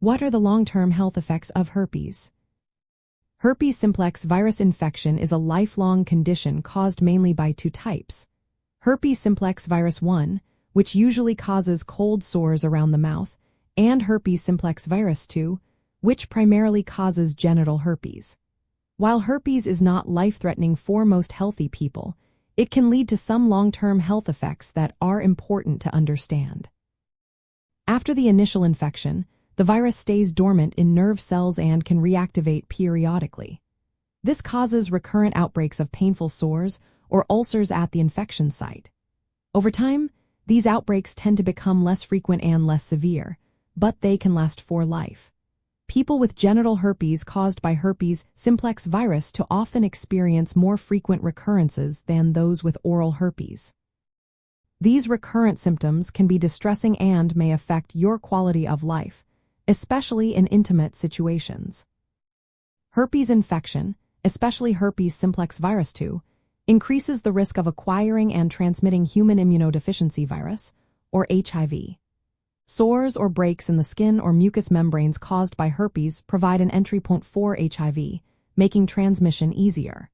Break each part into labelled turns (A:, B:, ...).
A: What are the long-term health effects of herpes? Herpes simplex virus infection is a lifelong condition caused mainly by two types. Herpes simplex virus 1, which usually causes cold sores around the mouth, and herpes simplex virus 2, which primarily causes genital herpes. While herpes is not life-threatening for most healthy people, it can lead to some long-term health effects that are important to understand. After the initial infection, the virus stays dormant in nerve cells and can reactivate periodically. This causes recurrent outbreaks of painful sores or ulcers at the infection site. Over time, these outbreaks tend to become less frequent and less severe, but they can last for life. People with genital herpes caused by herpes simplex virus to often experience more frequent recurrences than those with oral herpes. These recurrent symptoms can be distressing and may affect your quality of life, especially in intimate situations. Herpes infection, especially herpes simplex virus 2, increases the risk of acquiring and transmitting human immunodeficiency virus, or HIV. Sores or breaks in the skin or mucous membranes caused by herpes provide an entry point for HIV, making transmission easier.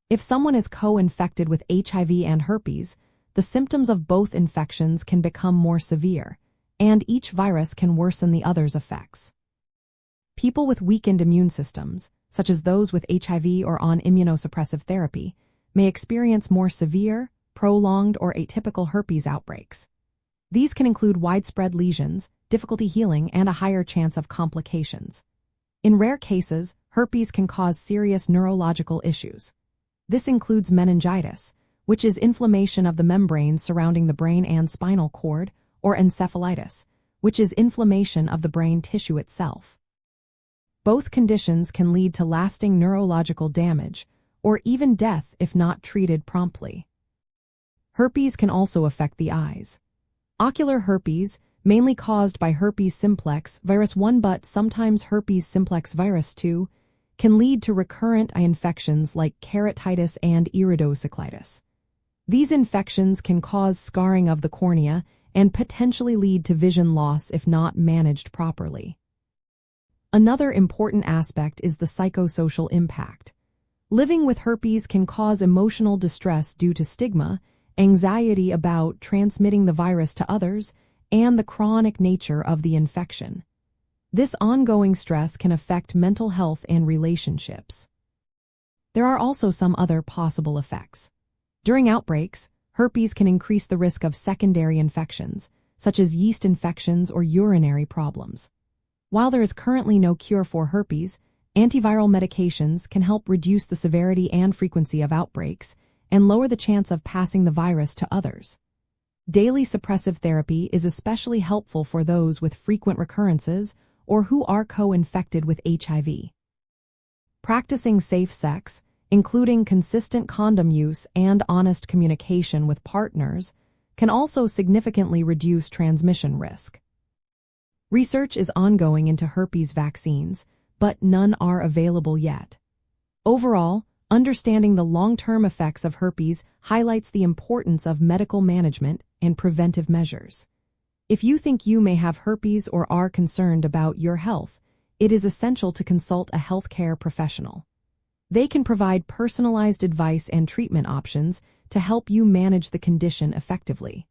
A: If someone is co-infected with HIV and herpes, the symptoms of both infections can become more severe, and each virus can worsen the other's effects. People with weakened immune systems, such as those with HIV or on immunosuppressive therapy, may experience more severe, prolonged, or atypical herpes outbreaks. These can include widespread lesions, difficulty healing, and a higher chance of complications. In rare cases, herpes can cause serious neurological issues. This includes meningitis, which is inflammation of the membranes surrounding the brain and spinal cord, or encephalitis, which is inflammation of the brain tissue itself. Both conditions can lead to lasting neurological damage, or even death if not treated promptly. Herpes can also affect the eyes. Ocular herpes, mainly caused by herpes simplex virus 1 but sometimes herpes simplex virus 2, can lead to recurrent eye infections like keratitis and iridocyclitis. These infections can cause scarring of the cornea and potentially lead to vision loss if not managed properly. Another important aspect is the psychosocial impact. Living with herpes can cause emotional distress due to stigma, anxiety about transmitting the virus to others, and the chronic nature of the infection. This ongoing stress can affect mental health and relationships. There are also some other possible effects. During outbreaks, herpes can increase the risk of secondary infections, such as yeast infections or urinary problems. While there is currently no cure for herpes, antiviral medications can help reduce the severity and frequency of outbreaks and lower the chance of passing the virus to others. Daily suppressive therapy is especially helpful for those with frequent recurrences or who are co-infected with HIV. Practicing safe sex, including consistent condom use and honest communication with partners, can also significantly reduce transmission risk. Research is ongoing into herpes vaccines, but none are available yet. Overall, understanding the long-term effects of herpes highlights the importance of medical management and preventive measures. If you think you may have herpes or are concerned about your health, it is essential to consult a healthcare professional. They can provide personalized advice and treatment options to help you manage the condition effectively.